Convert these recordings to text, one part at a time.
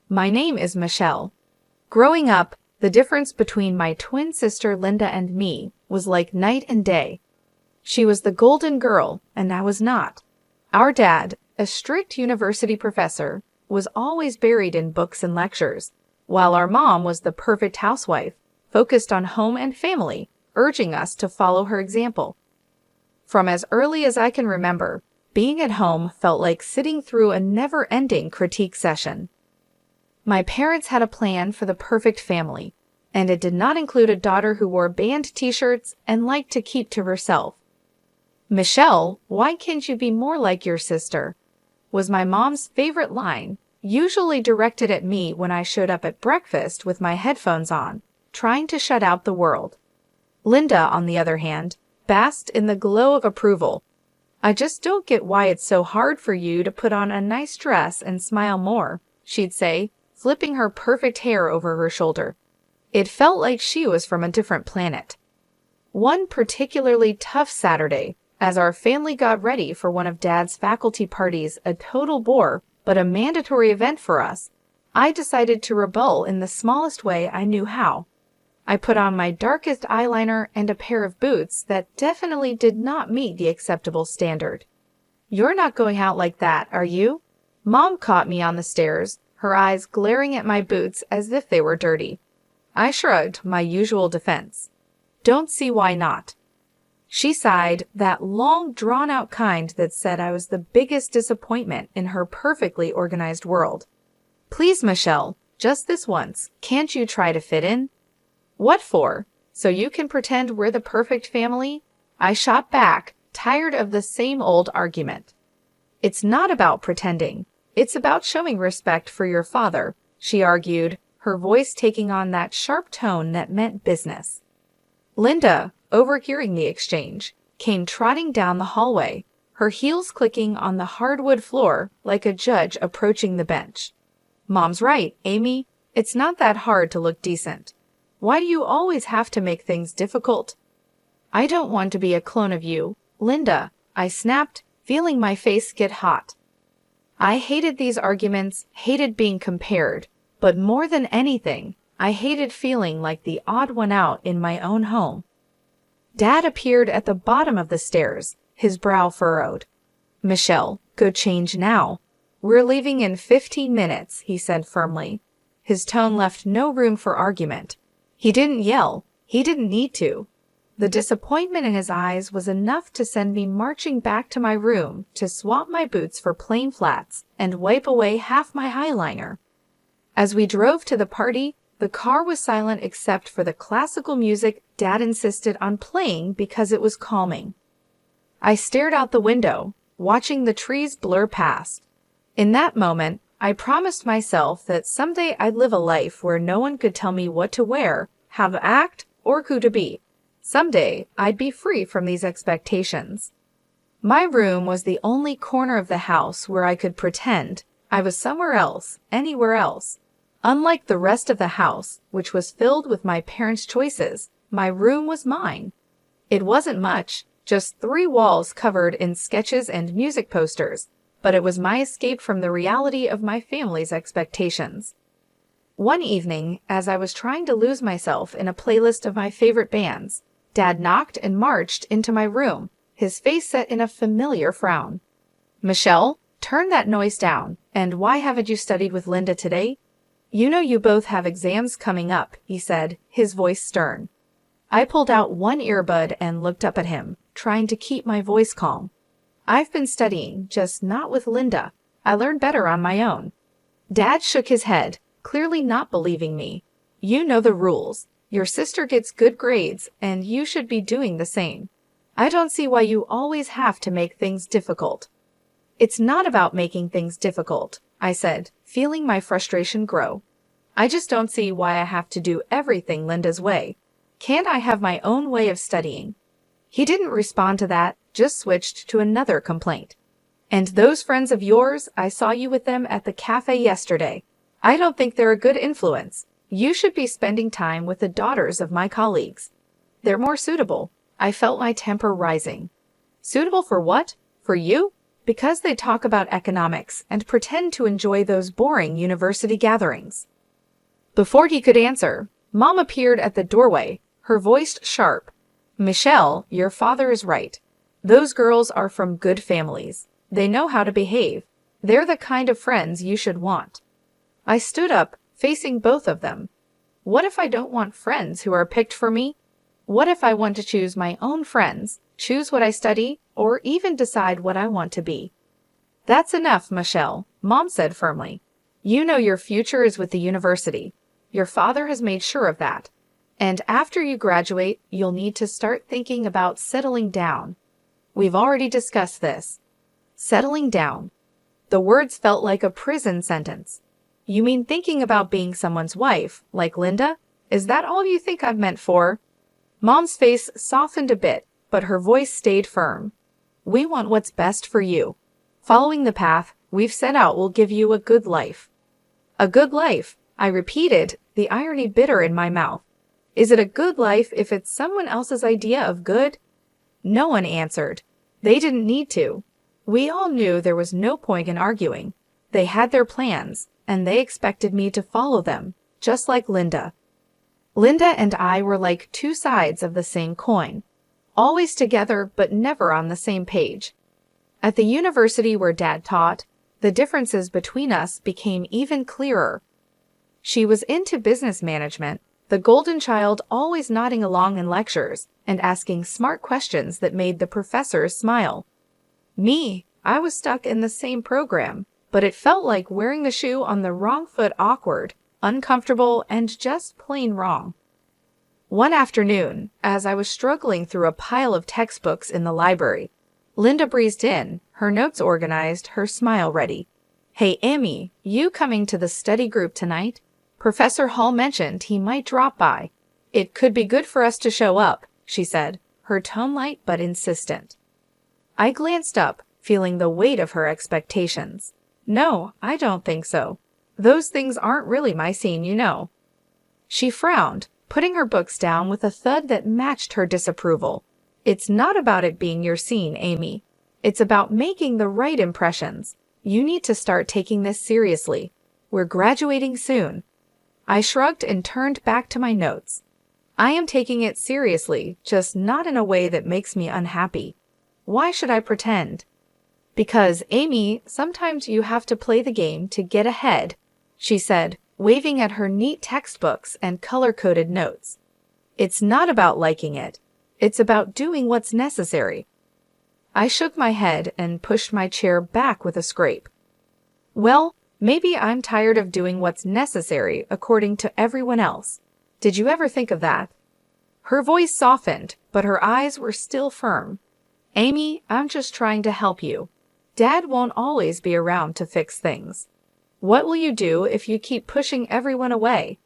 My name is Michelle. Growing up, the difference between my twin sister Linda and me was like night and day. She was the golden girl, and I was not. Our dad, a strict university professor, was always buried in books and lectures, while our mom was the perfect housewife, focused on home and family, urging us to follow her example. From as early as I can remember, being at home felt like sitting through a never-ending critique session. My parents had a plan for the perfect family, and it did not include a daughter who wore band t-shirts and liked to keep to herself. "Michelle, why can't you be more like your sister?" was my mom's favorite line, usually directed at me when I showed up at breakfast with my headphones on, trying to shut out the world. Linda, on the other hand, basked in the glow of approval. "I just don't get why it's so hard for you to put on a nice dress and smile more," she'd say, flipping her perfect hair over her shoulder. It felt like she was from a different planet. One particularly tough Saturday, as our family got ready for one of Dad's faculty parties, a total bore, but a mandatory event for us, I decided to rebel in the smallest way I knew how. I put on my darkest eyeliner and a pair of boots that definitely did not meet the acceptable standard. "You're not going out like that, are you?" Mom caught me on the stairs, her eyes glaring at my boots as if they were dirty. I shrugged, my usual defense. "Don't see why not." She sighed, that long, drawn-out kind that said I was the biggest disappointment in her perfectly organized world. "Please, Michelle, just this once, can't you try to fit in?" "What for? So you can pretend we're the perfect family?" I shot back, tired of the same old argument. "It's not about pretending. It's about showing respect for your father," she argued, her voice taking on that sharp tone that meant business. Linda, overhearing the exchange, came trotting down the hallway, her heels clicking on the hardwood floor like a judge approaching the bench. "Mom's right, Amy. It's not that hard to look decent. Why do you always have to make things difficult?" "I don't want to be a clone of you, Linda," I snapped, feeling my face get hot. I hated these arguments, hated being compared, but more than anything, I hated feeling like the odd one out in my own home. Dad appeared at the bottom of the stairs, his brow furrowed. "Michelle, go change now. We're leaving in 15 minutes, he said firmly. His tone left no room for argument. He didn't yell. He didn't need to. The disappointment in his eyes was enough to send me marching back to my room to swap my boots for plain flats and wipe away half my eyeliner. As we drove to the party, the car was silent except for the classical music Dad insisted on playing because it was calming. I stared out the window, watching the trees blur past. In that moment, I promised myself that someday I'd live a life where no one could tell me what to wear, how to act, or who to be. Someday, I'd be free from these expectations. My room was the only corner of the house where I could pretend I was somewhere else, anywhere else. Unlike the rest of the house, which was filled with my parents' choices, my room was mine. It wasn't much, just 3 walls covered in sketches and music posters, but it was my escape from the reality of my family's expectations. One evening, as I was trying to lose myself in a playlist of my favorite bands, Dad knocked and marched into my room, his face set in a familiar frown. "Michelle, turn that noise down, and why haven't you studied with Linda today? You know you both have exams coming up," he said, his voice stern. I pulled out one earbud and looked up at him, trying to keep my voice calm. "I've been studying, just not with Linda. I learn better on my own." Dad shook his head, clearly not believing me. "You know the rules. Your sister gets good grades, and you should be doing the same. I don't see why you always have to make things difficult." "It's not about making things difficult," I said, feeling my frustration grow. "I just don't see why I have to do everything Linda's way. Can't I have my own way of studying?" He didn't respond to that, just switched to another complaint. "And those friends of yours, I saw you with them at the cafe yesterday. I don't think they're a good influence. You should be spending time with the daughters of my colleagues. They're more suitable." I felt my temper rising. "Suitable for what? For you? Because they talk about economics and pretend to enjoy those boring university gatherings. Before he could answer, Mom appeared at the doorway, her voice sharp. Michelle, your father is right. Those girls are from good families. They know how to behave. They're the kind of friends you should want. I stood up, facing both of them. What if I don't want friends who are picked for me? What if I want to choose my own friends, choose what I study, or even decide what I want to be? That's enough, Michelle, Mom said firmly. You know your future is with the university. Your father has made sure of that. And after you graduate, you'll need to start thinking about settling down. We've already discussed this. Settling down. The words felt like a prison sentence. You mean thinking about being someone's wife, like Linda? Is that all you think I've meant for? Mom's face softened a bit, but her voice stayed firm. We want what's best for you. Following the path we've set out will give you a good life. A good life, I repeated, the irony bitter in my mouth. Is it a good life if it's someone else's idea of good? No one answered. They didn't need to. We all knew there was no point in arguing. They had their plans, and they expected me to follow them, just like Linda. Linda and I were like two sides of the same coin, always together but never on the same page. At the university where Dad taught, the differences between us became even clearer. She was into business management, the golden child always nodding along in lectures and asking smart questions that made the professors smile. Me, I was stuck in the same program, but it felt like wearing the shoe on the wrong foot, awkward, uncomfortable, and just plain wrong. One afternoon, as I was struggling through a pile of textbooks in the library, Linda breezed in, her notes organized, her smile ready. Hey, Amy, you coming to the study group tonight? Professor Hall mentioned he might drop by. It could be good for us to show up, she said, her tone light but insistent. I glanced up, feeling the weight of her expectations. No, I don't think so. Those things aren't really my scene, you know. She frowned, putting her books down with a thud that matched her disapproval. It's not about it being your scene, Amy. It's about making the right impressions. You need to start taking this seriously. We're graduating soon. I shrugged and turned back to my notes. I am taking it seriously, just not in a way that makes me unhappy. Why should I pretend? Because, Amy, sometimes you have to play the game to get ahead, she said, waving at her neat textbooks and color-coded notes. It's not about liking it. It's about doing what's necessary. I shook my head and pushed my chair back with a scrape. Well, maybe I'm tired of doing what's necessary according to everyone else. Did you ever think of that? Her voice softened, but her eyes were still firm. Amy, I'm just trying to help you. Dad won't always be around to fix things. What will you do if you keep pushing everyone away?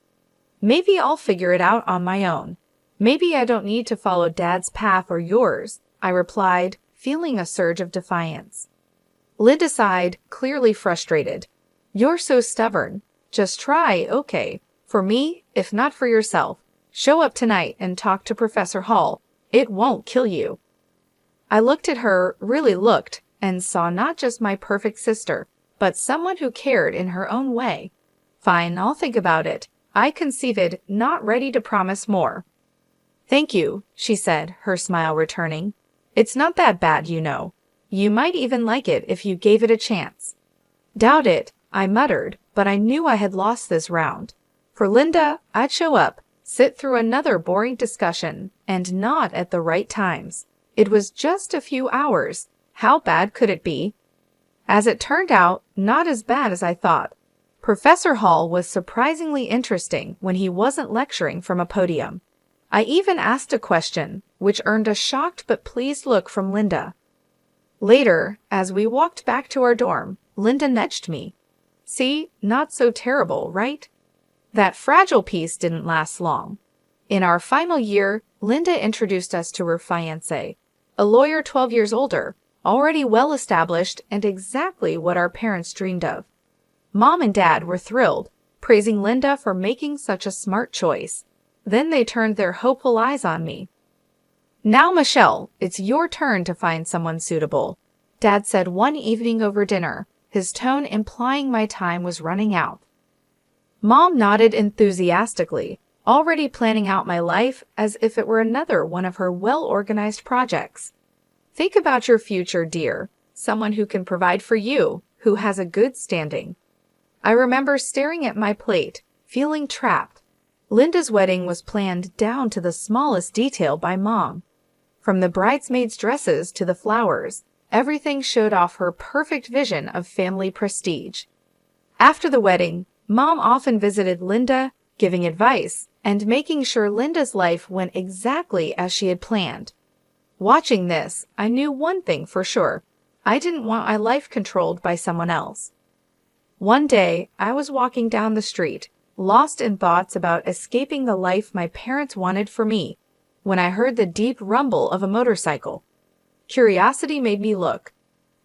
Maybe I'll figure it out on my own. Maybe I don't need to follow Dad's path or yours, I replied, feeling a surge of defiance. Linda sighed, clearly frustrated. You're so stubborn. Just try, okay. For me, if not for yourself, show up tonight and talk to Professor Hall. It won't kill you. I looked at her, really looked, and saw not just my perfect sister, but someone who cared in her own way. Fine, I'll think about it. I conceded, not ready to promise more. Thank you, she said, her smile returning. It's not that bad, you know. You might even like it if you gave it a chance. Doubt it, I muttered, but I knew I had lost this round. For Linda, I'd show up, sit through another boring discussion, and nod at the right times. It was just a few hours. How bad could it be? As it turned out, not as bad as I thought. Professor Hall was surprisingly interesting when he wasn't lecturing from a podium. I even asked a question, which earned a shocked but pleased look from Linda. Later, as we walked back to our dorm, Linda nudged me. See, not so terrible, right? That fragile piece didn't last long. In our final year, Linda introduced us to her fiancé, a lawyer 12 years older, already well established and exactly what our parents dreamed of. Mom and Dad were thrilled, praising Linda for making such a smart choice. Then they turned their hopeful eyes on me. Now, Michelle, it's your turn to find someone suitable. Dad said one evening over dinner, his tone implying my time was running out. Mom nodded enthusiastically, already planning out my life as if it were another one of her well-organized projects. Think about your future, dear. Someone who can provide for you, who has a good standing. I remember staring at my plate, feeling trapped. Linda's wedding was planned down to the smallest detail by Mom. From the bridesmaids' dresses to the flowers, everything showed off her perfect vision of family prestige. After the wedding, Mom often visited Linda, giving advice and making sure Linda's life went exactly as she had planned. Watching this, I knew one thing for sure. I didn't want my life controlled by someone else. One day, I was walking down the street, lost in thoughts about escaping the life my parents wanted for me, when I heard the deep rumble of a motorcycle. Curiosity made me look.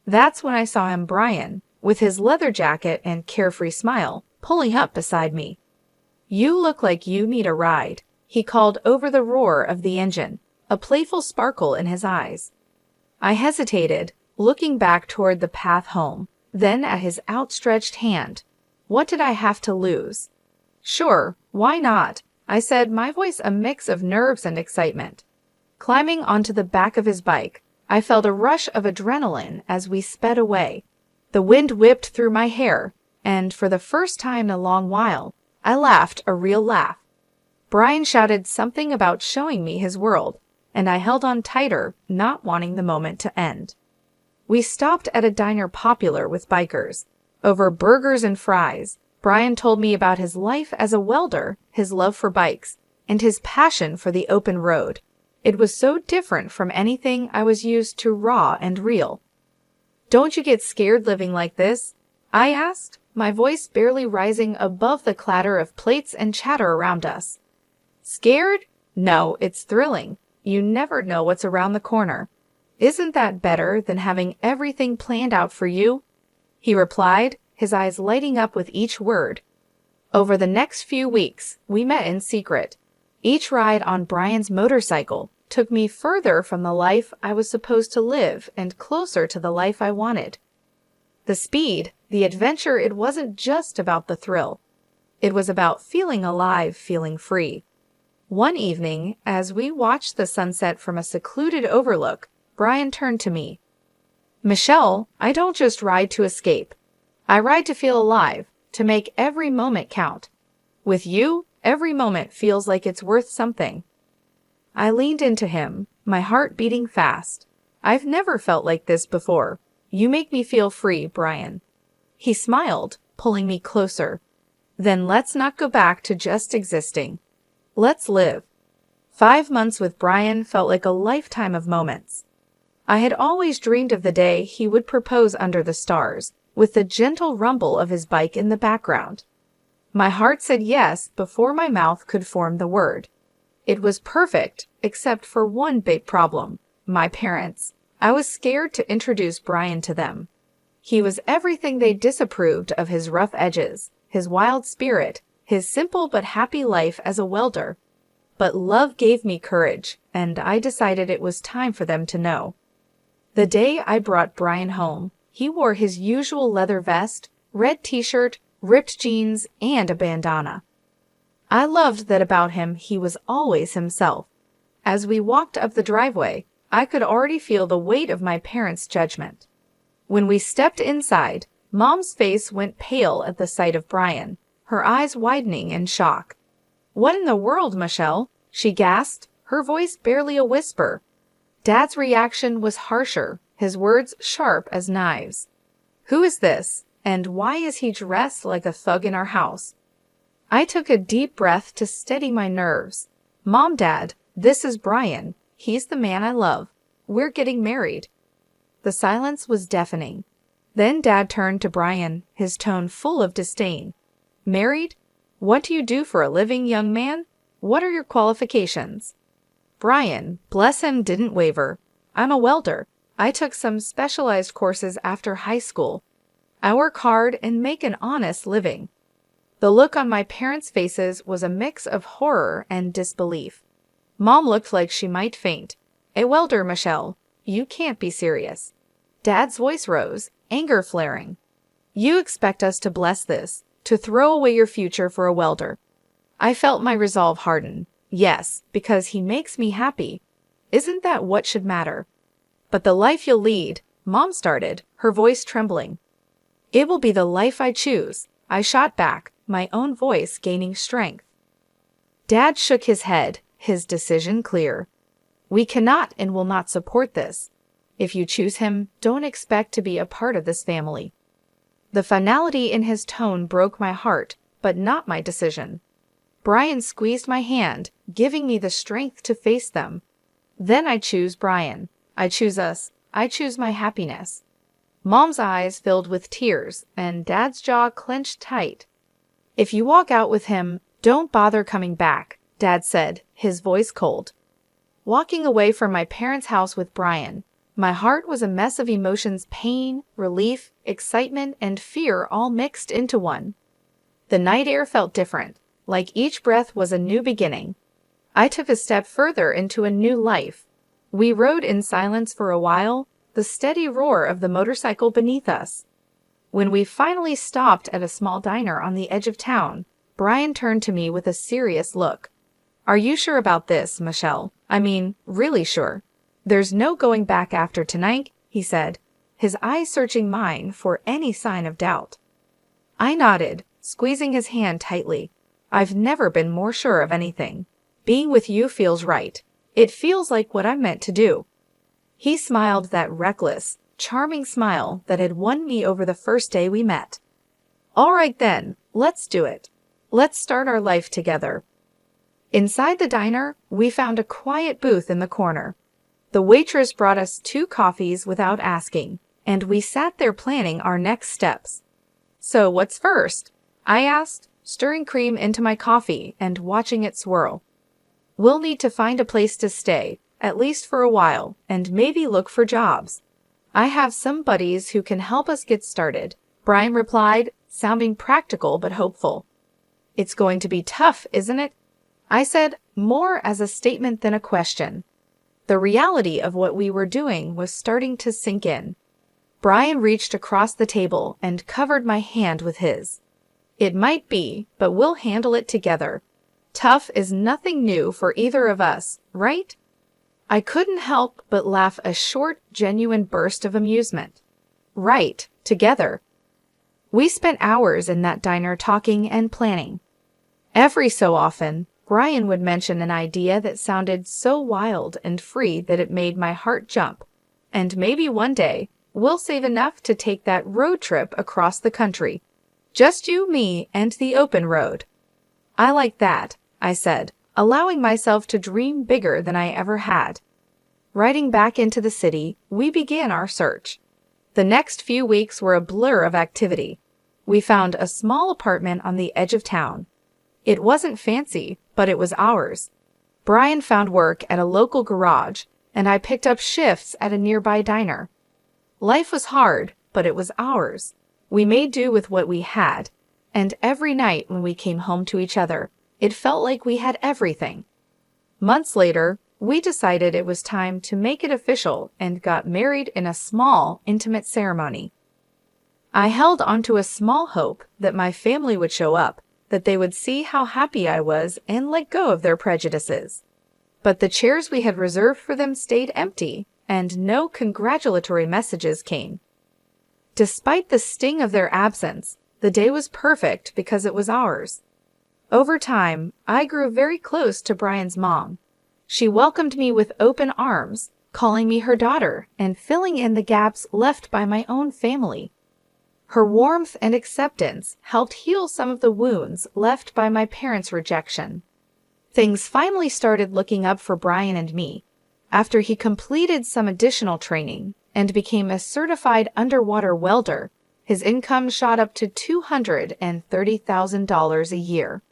That's when I saw him, Brian, with his leather jacket and carefree smile, pulling up beside me. "You look like you need a ride," he called over the roar of the engine, a playful sparkle in his eyes. I hesitated, looking back toward the path home, then at his outstretched hand. What did I have to lose? "Sure, why not?" I said, my voice a mix of nerves and excitement. Climbing onto the back of his bike, I felt a rush of adrenaline as we sped away. The wind whipped through my hair, and for the first time in a long while, I laughed a real laugh. Brian shouted something about showing me his world, and I held on tighter, not wanting the moment to end. We stopped at a diner popular with bikers. Over burgers and fries, Brian told me about his life as a welder, his love for bikes, and his passion for the open road. It was so different from anything I was used to, raw and real. "Don't you get scared living like this?" I asked, my voice barely rising above the clatter of plates and chatter around us. "Scared? No, it's thrilling. You never know what's around the corner. Isn't that better than having everything planned out for you?" he replied, his eyes lighting up with each word. Over the next few weeks, we met in secret. Each ride on Brian's motorcycle took me further from the life I was supposed to live and closer to the life I wanted. The speed, the adventure, it wasn't just about the thrill. It was about feeling alive, feeling free. One evening, as we watched the sunset from a secluded overlook, Brian turned to me. "Michelle, I don't just ride to escape. I ride to feel alive, to make every moment count. With you, every moment feels like it's worth something." I leaned into him, my heart beating fast. "I've never felt like this before. You make me feel free, Brian." He smiled, pulling me closer. "Then let's not go back to just existing. Let's live." 5 months with Brian felt like a lifetime of moments. I had always dreamed of the day he would propose under the stars, with the gentle rumble of his bike in the background. My heart said yes before my mouth could form the word. It was perfect, except for one big problem: my parents. I was scared to introduce Brian to them. He was everything they disapproved of: his rough edges, his wild spirit, his simple but happy life as a welder. But love gave me courage, and I decided it was time for them to know. The day I brought Brian home, he wore his usual leather vest, red t-shirt, ripped jeans, and a bandana. I loved that about him. He was always himself. As we walked up the driveway, I could already feel the weight of my parents' judgment. When we stepped inside, Mom's face went pale at the sight of Brian, her eyes widening in shock. "What in the world, Michelle?" she gasped, her voice barely a whisper. Dad's reaction was harsher, his words sharp as knives. "Who is this, and why is he dressed like a thug in our house?" I took a deep breath to steady my nerves. "Mom, Dad, this is Brian. He's the man I love. We're getting married." The silence was deafening. Then Dad turned to Brian, his tone full of disdain. "Married? What do you do for a living, young man? What are your qualifications?" Brian, bless him, didn't waver. "I'm a welder. I took some specialized courses after high school. I work hard and make an honest living." The look on my parents' faces was a mix of horror and disbelief. Mom looked like she might faint. "A welder, Michelle? You can't be serious." Dad's voice rose, anger flaring. You expect us to bless this, to throw away your future for a welder? I felt my resolve harden. Yes, because he makes me happy. Isn't that what should matter? But the life you'll lead, Mom started, her voice trembling. It will be the life I choose, I shot back, my own voice gaining strength. Dad shook his head, his decision clear. We cannot and will not support this. If you choose him, don't expect to be a part of this family. The finality in his tone broke my heart, but not my decision. Brian squeezed my hand, giving me the strength to face them. Then I choose Brian. I choose us. I choose my happiness. Mom's eyes filled with tears, and Dad's jaw clenched tight. If you walk out with him, don't bother coming back, Dad said, his voice cold. Walking away from my parents' house with Brian, my heart was a mess of emotions: pain, relief, excitement, and fear all mixed into one. The night air felt different, like each breath was a new beginning. I took a step further into a new life. We rode in silence for a while, the steady roar of the motorcycle beneath us. When we finally stopped at a small diner on the edge of town, Brian turned to me with a serious look. Are you sure about this, Michelle? I mean, really sure. There's no going back after tonight, he said, his eyes searching mine for any sign of doubt. I nodded, squeezing his hand tightly. I've never been more sure of anything. Being with you feels right. It feels like what I'm meant to do. He smiled that reckless, charming smile that had won me over the first day we met. All right then, let's do it. Let's start our life together. Inside the diner, we found a quiet booth in the corner. The waitress brought us 2 coffees without asking, and we sat there planning our next steps. So what's first? I asked, stirring cream into my coffee and watching it swirl. We'll need to find a place to stay, at least for a while, and maybe look for jobs. I have some buddies who can help us get started, Brian replied, sounding practical but hopeful. It's going to be tough, isn't it? I said, more as a statement than a question. The reality of what we were doing was starting to sink in. Brian reached across the table and covered my hand with his. It might be, but we'll handle it together. Tough is nothing new for either of us, right? I couldn't help but laugh, a short, genuine burst of amusement. Right, together. We spent hours in that diner talking and planning. Every so often, Brian would mention an idea that sounded so wild and free that it made my heart jump. And maybe one day, we'll save enough to take that road trip across the country. Just you, me, and the open road. I like that, I said, allowing myself to dream bigger than I ever had. Riding back into the city, we began our search. The next few weeks were a blur of activity. We found a small apartment on the edge of town. It wasn't fancy, but it was ours. Brian found work at a local garage, and I picked up shifts at a nearby diner. Life was hard, but it was ours. We made do with what we had, and every night when we came home to each other, it felt like we had everything. Months later, we decided it was time to make it official and got married in a small, intimate ceremony. I held onto a small hope that my family would show up, that they would see how happy I was and let go of their prejudices. But the chairs we had reserved for them stayed empty, and no congratulatory messages came. Despite the sting of their absence, the day was perfect because it was ours. Over time, I grew very close to Brian's mom. She welcomed me with open arms, calling me her daughter and filling in the gaps left by my own family. Her warmth and acceptance helped heal some of the wounds left by my parents' rejection. Things finally started looking up for Brian and me. After he completed some additional training and became a certified underwater welder, his income shot up to $230,000 a year.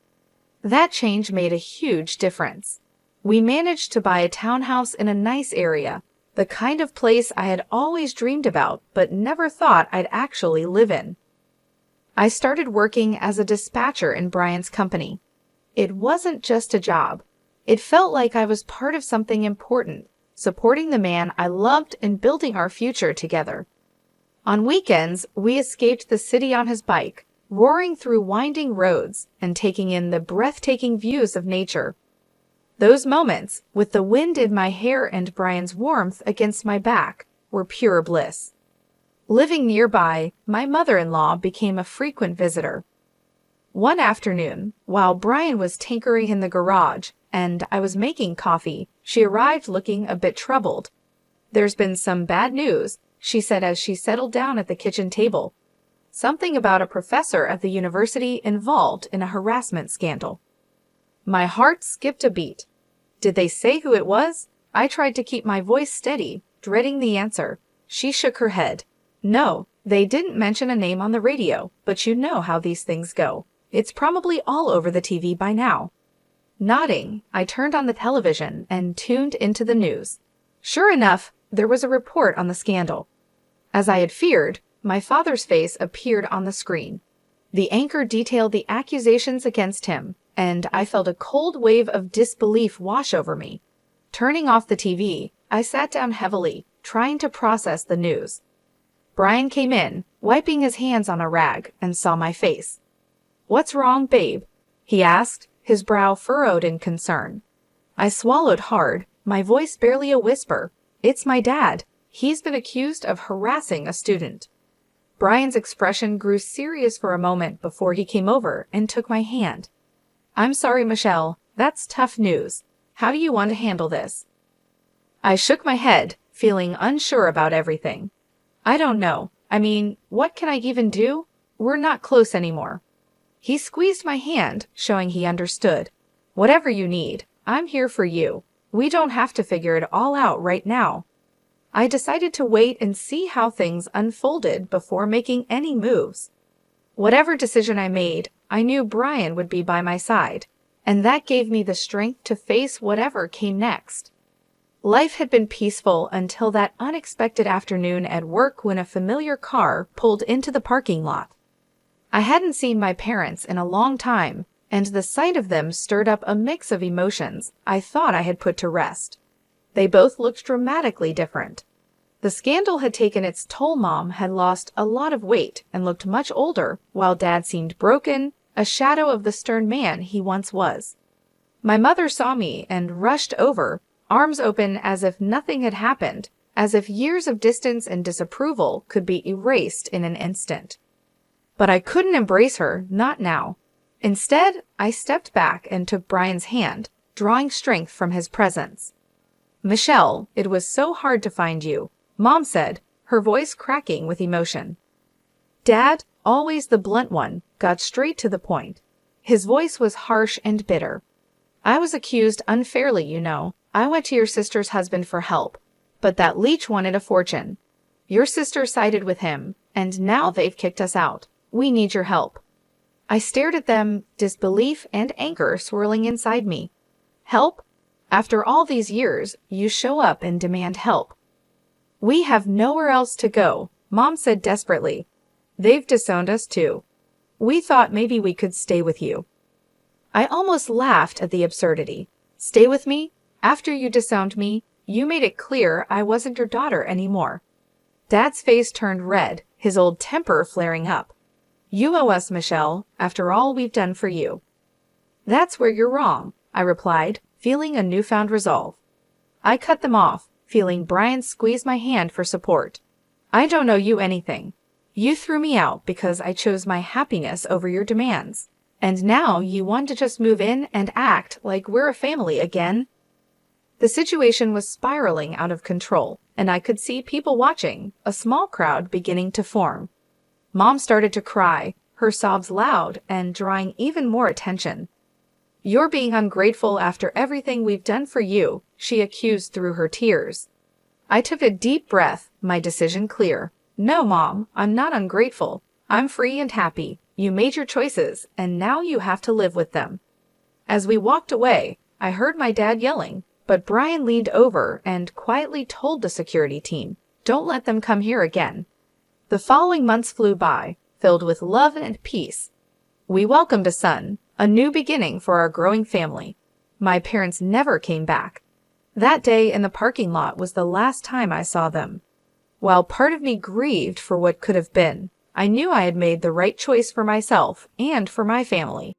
That change made a huge difference. We managed to buy a townhouse in a nice area, the kind of place I had always dreamed about but never thought I'd actually live in. I started working as a dispatcher in Brian's company. It wasn't just a job. It felt like I was part of something important, supporting the man I loved and building our future together. On weekends, we escaped the city on his bike, roaring through winding roads and taking in the breathtaking views of nature. Those moments, with the wind in my hair and Brian's warmth against my back, were pure bliss. Living nearby, my mother-in-law became a frequent visitor. One afternoon, while Brian was tinkering in the garage and I was making coffee, she arrived looking a bit troubled. "There's been some bad news," she said as she settled down at the kitchen table. "Something about a professor at the university involved in a harassment scandal." My heart skipped a beat. Did they say who it was? I tried to keep my voice steady, dreading the answer. She shook her head. "No, they didn't mention a name on the radio, but you know how these things go. It's probably all over the TV by now." Nodding, I turned on the television and tuned into the news. Sure enough, there was a report on the scandal. As I had feared, my father's face appeared on the screen. The anchor detailed the accusations against him, and I felt a cold wave of disbelief wash over me. Turning off the TV, I sat down heavily, trying to process the news. Brian came in, wiping his hands on a rag, and saw my face. "What's wrong, babe?" he asked, his brow furrowed in concern. I swallowed hard, my voice barely a whisper. "It's my dad. He's been accused of harassing a student." Brian's expression grew serious for a moment before he came over and took my hand. "I'm sorry, Michelle. That's tough news. How do you want to handle this?" I shook my head, feeling unsure about everything. "I don't know. I mean, what can I even do? We're not close anymore." He squeezed my hand, showing he understood. "Whatever you need, I'm here for you. We don't have to figure it all out right now." I decided to wait and see how things unfolded before making any moves. Whatever decision I made, I knew Brian would be by my side, and that gave me the strength to face whatever came next. Life had been peaceful until that unexpected afternoon at work when a familiar car pulled into the parking lot. I hadn't seen my parents in a long time, and the sight of them stirred up a mix of emotions I thought I had put to rest. They both looked dramatically different. The scandal had taken its toll. Mom had lost a lot of weight and looked much older, while Dad seemed broken, a shadow of the stern man he once was. My mother saw me and rushed over, arms open as if nothing had happened, as if years of distance and disapproval could be erased in an instant. But I couldn't embrace her, not now. Instead, I stepped back and took Brian's hand, drawing strength from his presence. "Michelle, it was so hard to find you," Mom said, her voice cracking with emotion. Dad, always the blunt one, got straight to the point. His voice was harsh and bitter. "I was accused unfairly, you know. I went to your sister's husband for help, but that leech wanted a fortune. Your sister sided with him, and now they've kicked us out. We need your help." I stared at them, disbelief and anger swirling inside me. "Help? After all these years, you show up and demand help." "We have nowhere else to go," Mom said desperately. "They've disowned us too. We thought maybe we could stay with you." I almost laughed at the absurdity. "Stay with me? After you disowned me, you made it clear I wasn't your daughter anymore." Dad's face turned red, his old temper flaring up. "You owe us, Michelle, after all we've done for you." "That's where you're wrong," I replied, feeling a newfound resolve. I cut them off, feeling Brian squeeze my hand for support. "I don't owe you anything. You threw me out because I chose my happiness over your demands. And now you want to just move in and act like we're a family again?" The situation was spiraling out of control, and I could see people watching, a small crowd beginning to form. Mom started to cry, her sobs loud and drawing even more attention. "You're being ungrateful after everything we've done for you," she accused through her tears. I took a deep breath, my decision clear. "No, Mom, I'm not ungrateful. I'm free and happy. You made your choices, and now you have to live with them." As we walked away, I heard my dad yelling, but Brian leaned over and quietly told the security team, "Don't let them come here again." The following months flew by, filled with love and peace. We welcomed a son, a new beginning for our growing family. My parents never came back. That day in the parking lot was the last time I saw them. While part of me grieved for what could have been, I knew I had made the right choice for myself and for my family.